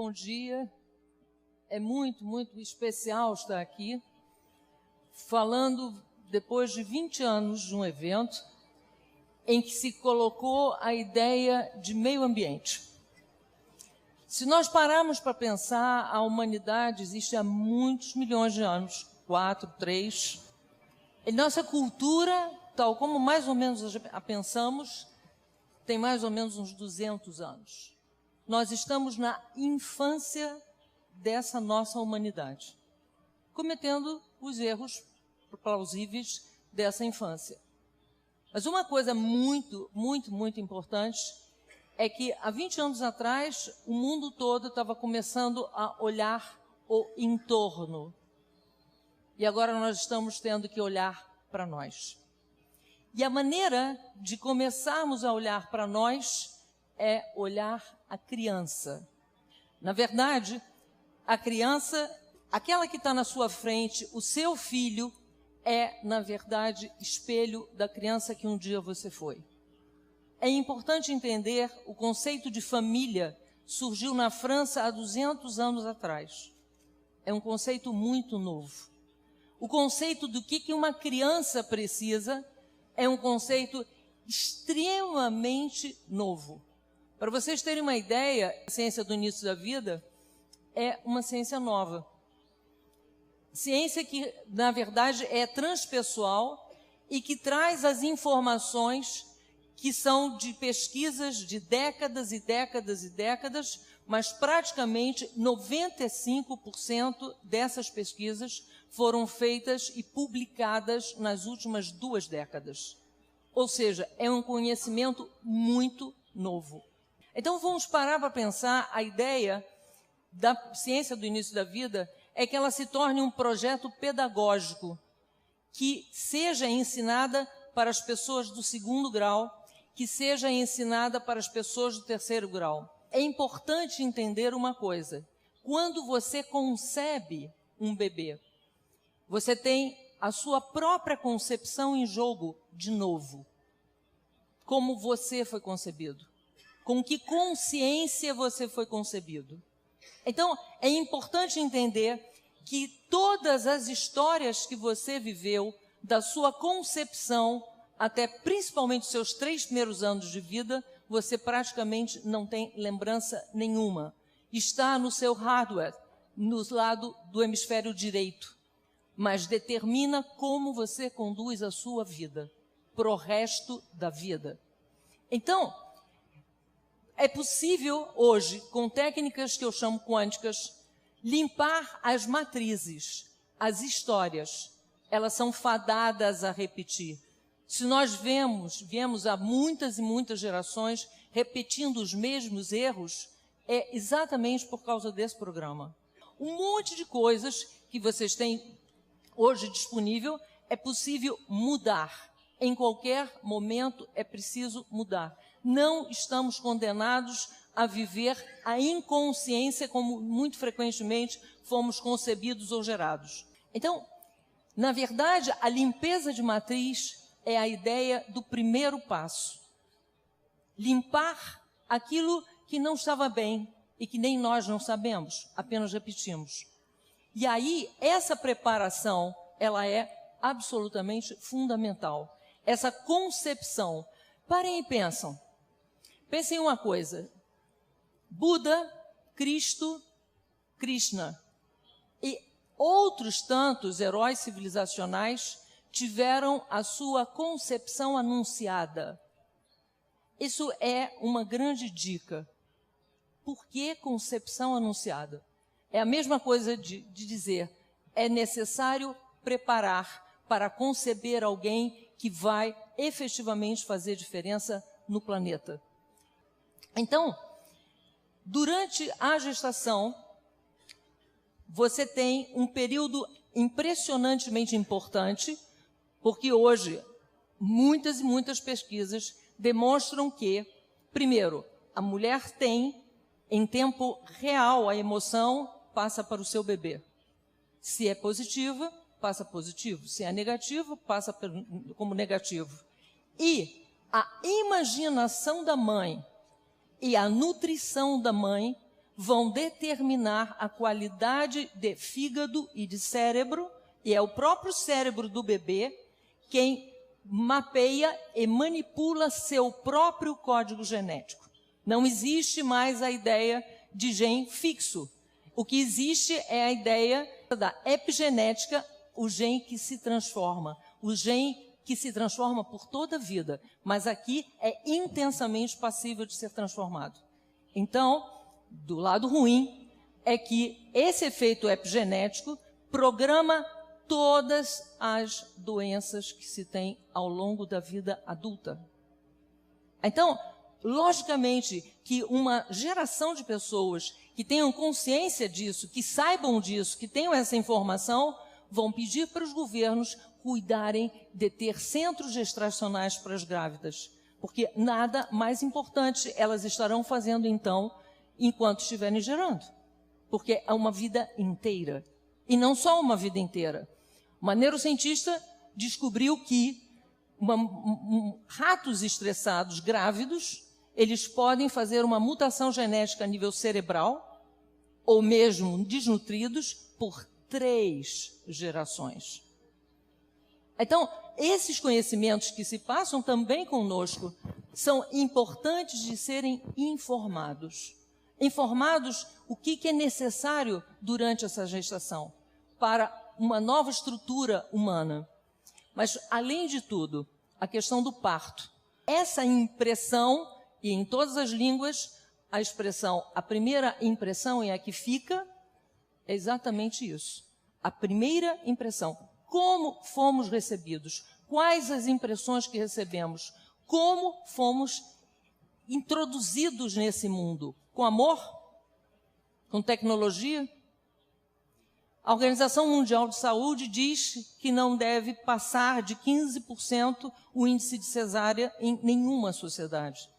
bom dia. É muito, muito especial estar aqui, falando depois de 20 anos de um evento em que se colocou a ideia de meio ambiente. Se nós pararmos para pensar, a humanidade existe há muitos milhões de anos, 4, 3. E nossa cultura, tal como mais ou menos a pensamos, tem mais ou menos uns 200 anos. Nós estamos na infância dessa nossa humanidade, cometendo os erros plausíveis dessa infância. Mas uma coisa muito, muito, muito importante é que há 20 anos atrás o mundo todo estava começando a olhar o entorno. E agora nós estamos tendo que olhar para nós. E a maneira de começarmos a olhar para nós é olhar a criança. Na verdade, a criança, aquela que está na sua frente, o seu filho, é, na verdade, espelho da criança que um dia você foi. É importante entender, o conceito de família surgiu na França há 200 anos atrás. É um conceito muito novo. O conceito do que uma criança precisa é um conceito extremamente novo. Para vocês terem uma ideia, a ciência do início da vida é uma ciência nova. Ciência que, na verdade, é transpessoal e que traz as informações que são de pesquisas de décadas e décadas e décadas, mas praticamente 95% dessas pesquisas foram feitas e publicadas nas últimas 2 décadas. Ou seja, é um conhecimento muito novo. Então vamos parar para pensar, a ideia da ciência do início da vida é que ela se torne um projeto pedagógico que seja ensinada para as pessoas do 2º grau, que seja ensinada para as pessoas do 3º grau. É importante entender uma coisa: quando você concebe um bebê, você tem a sua própria concepção em jogo de novo. Como você foi concebido, com que consciência você foi concebido. Então, é importante entender que todas as histórias que você viveu, da sua concepção até principalmente os seus 3 primeiros anos de vida, você praticamente não tem lembrança nenhuma. Está no seu hardware, no lado do hemisfério direito, mas determina como você conduz a sua vida, pro resto da vida. Então, é possível hoje, com técnicas que eu chamo quânticas, limpar as matrizes, as histórias. Elas são fadadas a repetir. Se nós viemos há muitas e muitas gerações repetindo os mesmos erros, é exatamente por causa desse programa. Um monte de coisas que vocês têm hoje disponível é possível mudar. Em qualquer momento é preciso mudar. Não estamos condenados a viver a inconsciência como muito frequentemente fomos concebidos ou gerados. Então, na verdade, a limpeza de matriz é a ideia do primeiro passo. Limpar aquilo que não estava bem e que nem nós não sabemos, apenas repetimos. E aí, essa preparação, ela é absolutamente fundamental. Essa concepção. Parem e pensam. Pensem em uma coisa. Buda, Cristo, Krishna e outros tantos heróis civilizacionais tiveram a sua concepção anunciada. Isso é uma grande dica. Por que concepção anunciada? É a mesma coisa de dizer, é necessário preparar para conceber alguém que vai efetivamente fazer diferença no planeta. Então, durante a gestação, você tem um período impressionantemente importante, porque hoje muitas e muitas pesquisas demonstram que, primeiro, a mulher tem, em tempo real, a emoção passa para o seu bebê. Se é positiva, passa positivo. Se é negativo, passa como negativo. E a imaginação da mãe e a nutrição da mãe vão determinar a qualidade de fígado e de cérebro, e é o próprio cérebro do bebê quem mapeia e manipula seu próprio código genético. Não existe mais a ideia de gene fixo. O que existe é a ideia da epigenética, o gene que se transforma, o gene que se transforma por toda a vida, mas aqui é intensamente passível de ser transformado. Então, do lado ruim, é que esse efeito epigenético programa todas as doenças que se tem ao longo da vida adulta. Então, logicamente que uma geração de pessoas que tenham consciência disso, que saibam disso, que tenham essa informação, vão pedir para os governos cuidarem de ter centros gestacionais para as grávidas, porque nada mais importante elas estarão fazendo então, enquanto estiverem gerando, porque é uma vida inteira, e não só uma vida inteira. Uma neurocientista descobriu que ratos estressados grávidos, eles podem fazer uma mutação genética a nível cerebral, ou mesmo desnutridos, por 3 gerações. Então, esses conhecimentos que se passam também conosco são importantes de serem informados. Informados o que é necessário durante essa gestação para uma nova estrutura humana. Mas, além de tudo, a questão do parto. Essa impressão, e em todas as línguas, a expressão, a primeira impressão é a que fica, é exatamente isso. A primeira impressão. Como fomos recebidos? Quais as impressões que recebemos? Como fomos introduzidos nesse mundo? Com amor? Com tecnologia? A Organização Mundial de Saúde diz que não deve passar de 15% o índice de cesárea em nenhuma sociedade.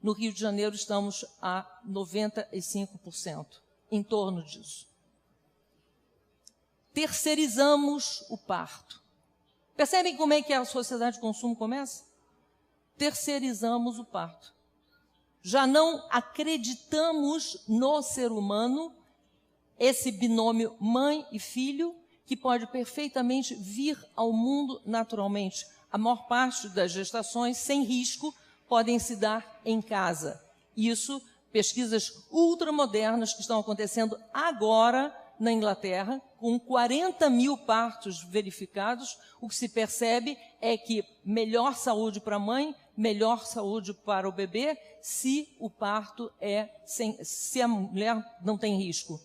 No Rio de Janeiro estamos a 95%, em torno disso. Terceirizamos o parto. Percebem como é que a sociedade de consumo começa? Terceirizamos o parto. Já não acreditamos no ser humano, esse binômio mãe e filho, que pode perfeitamente vir ao mundo naturalmente. A maior parte das gestações, sem risco, podem se dar em casa. Isso, pesquisas ultramodernas que estão acontecendo agora na Inglaterra, com 40 mil partos verificados, o que se percebe é que melhor saúde para a mãe, melhor saúde para o bebê, se o parto se a mulher não tem risco.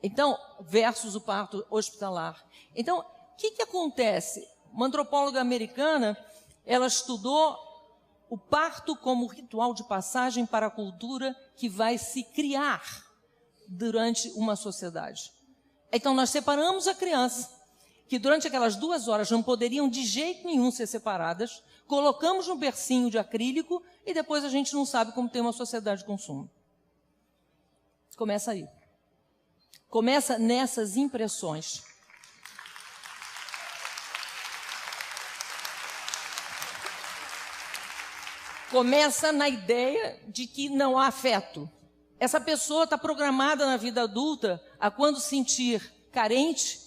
Então, versus o parto hospitalar. Então, o que acontece? Uma antropóloga americana, ela estudou o parto como ritual de passagem para a cultura que vai se criar durante uma sociedade. Então, nós separamos a criança, que durante aquelas 2 horas não poderiam de jeito nenhum ser separadas, colocamos num bercinho de acrílico e depois a gente não sabe como ter uma sociedade de consumo. Começa aí. Começa nessas impressões. Começa na ideia de que não há afeto. Essa pessoa está programada na vida adulta a quando sentir carente,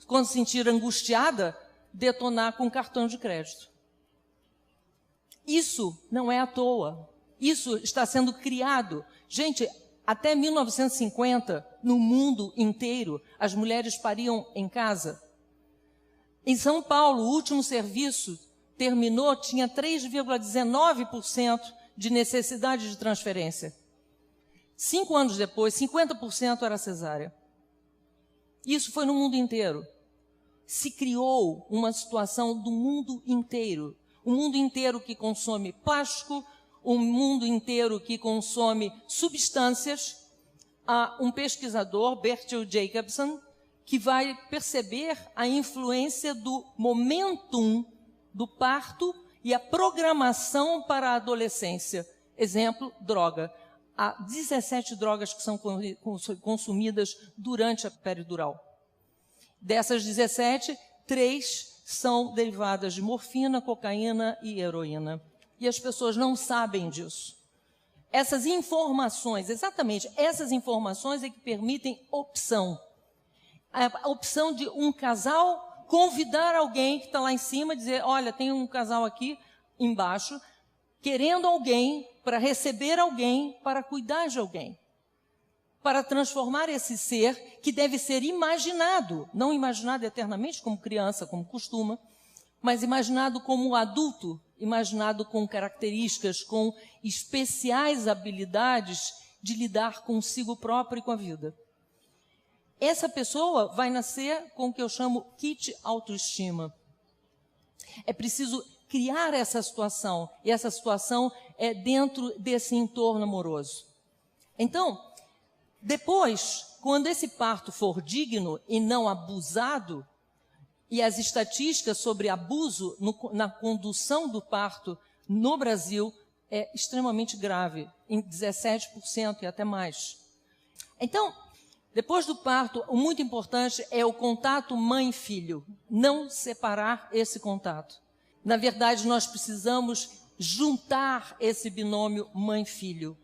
quando sentir angustiada, detonar com cartão de crédito. Isso não é à toa. Isso está sendo criado. Gente, até 1950, no mundo inteiro, as mulheres pariam em casa. Em São Paulo, o último serviço terminou, tinha 3,19% de necessidade de transferência. 5 anos depois, 50% era cesárea. Isso foi no mundo inteiro. Se criou uma situação do mundo inteiro. Um mundo inteiro que consome plástico, um mundo inteiro que consome substâncias. Há um pesquisador, Bertil Jacobson, que vai perceber a influência do momentum do parto e a programação para a adolescência. Exemplo, droga. Há 17 drogas que são consumidas durante a peridural. Dessas 17, 3 são derivadas de morfina, cocaína e heroína. E as pessoas não sabem disso. essas informações, exatamente, essas informações é que permitem opção. A opção de um casal convidar alguém que está lá em cima, dizer, olha, tem um casal aqui embaixo, querendo alguém, para receber alguém, para cuidar de alguém. Para transformar esse ser que deve ser imaginado, não imaginado eternamente como criança, como costuma, mas imaginado como adulto, imaginado com características, com especiais habilidades de lidar consigo próprio e com a vida. Essa pessoa vai nascer com o que eu chamo kit autoestima. É preciso criar essa situação, e essa situação é dentro desse entorno amoroso. Então, depois, quando esse parto for digno e não abusado, e as estatísticas sobre abuso na condução do parto no Brasil é extremamente grave, em 17% e até mais. Então, depois do parto, o muito importante é o contato mãe-filho, não separar esse contato. Na verdade, nós precisamos juntar esse binômio mãe-filho.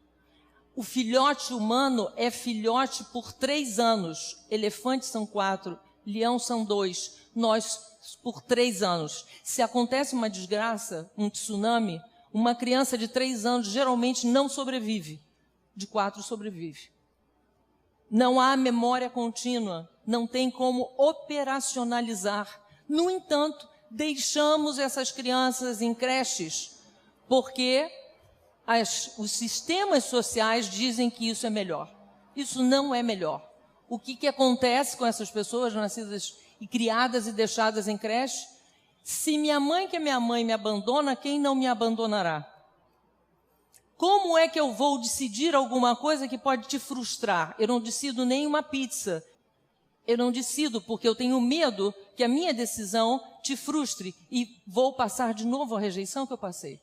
O filhote humano é filhote por 3 anos, elefantes são 4, leão são 2, nós por 3 anos. Se acontece uma desgraça, um tsunami, uma criança de 3 anos geralmente não sobrevive, de 4 sobrevive. Não há memória contínua, não tem como operacionalizar. No entanto, deixamos essas crianças em creches, porque os sistemas sociais dizem que isso é melhor. Isso não é melhor. O que acontece com essas pessoas nascidas e criadas e deixadas em creche? Se minha mãe, que é minha mãe, me abandona, quem não me abandonará? Como é que eu vou decidir alguma coisa que pode te frustrar? Eu não decido nem uma pizza. Eu não decido porque eu tenho medo que a minha decisão te frustre e vou passar de novo a rejeição que eu passei.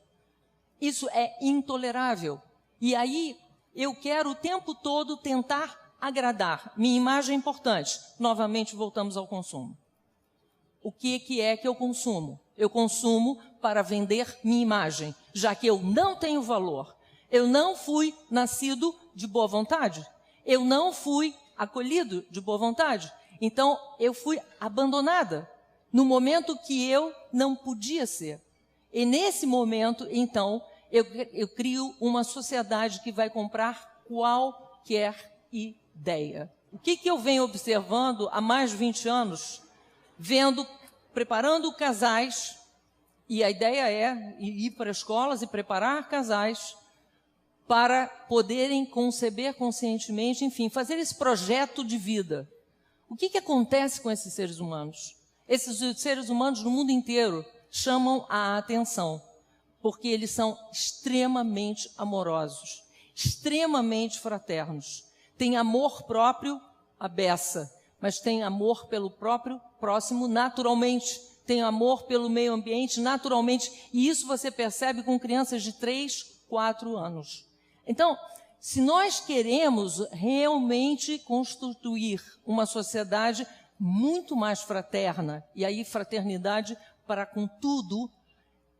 Isso é intolerável. E aí eu quero o tempo todo tentar agradar. Minha imagem é importante. Novamente voltamos ao consumo. O que é que eu consumo? Eu consumo para vender minha imagem, já que eu não tenho valor. Eu não fui nascido de boa vontade. Eu não fui acolhido de boa vontade. Então, eu fui abandonada no momento que eu não podia ser. E nesse momento, então, eu crio uma sociedade que vai comprar qualquer ideia. O que eu venho observando há mais de 20 anos? Preparando casais, e a ideia é ir para escolas e preparar casais para poderem conceber conscientemente, enfim, fazer esse projeto de vida. O que acontece com esses seres humanos? Esses seres humanos no mundo inteiro chamam a atenção, porque eles são extremamente amorosos, extremamente fraternos. Têm amor próprio à beça, mas têm amor pelo próprio próximo naturalmente. Têm amor pelo meio ambiente naturalmente. E isso você percebe com crianças de 3, 4 anos. Então, se nós queremos realmente constituir uma sociedade muito mais fraterna, e aí fraternidade para com tudo,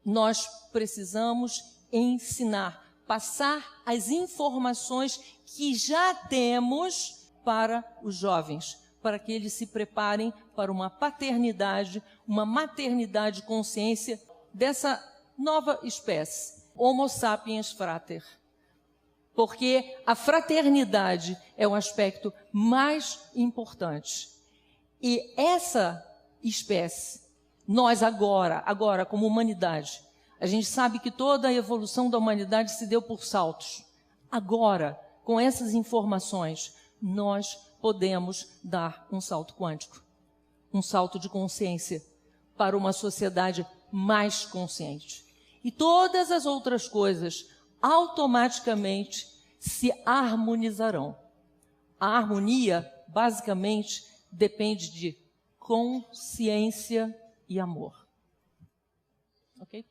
nós precisamos ensinar, passar as informações que já temos para os jovens, para que eles se preparem para uma paternidade, uma maternidade de consciência dessa nova espécie, Homo sapiens frater. Porque a fraternidade é o aspecto mais importante. E essa espécie, nós agora como humanidade, a gente sabe que toda a evolução da humanidade se deu por saltos. Agora, com essas informações, nós podemos dar um salto quântico, um salto de consciência para uma sociedade mais consciente. E todas as outras coisas automaticamente se harmonizarão. A harmonia, basicamente, depende de consciência e amor. Ok?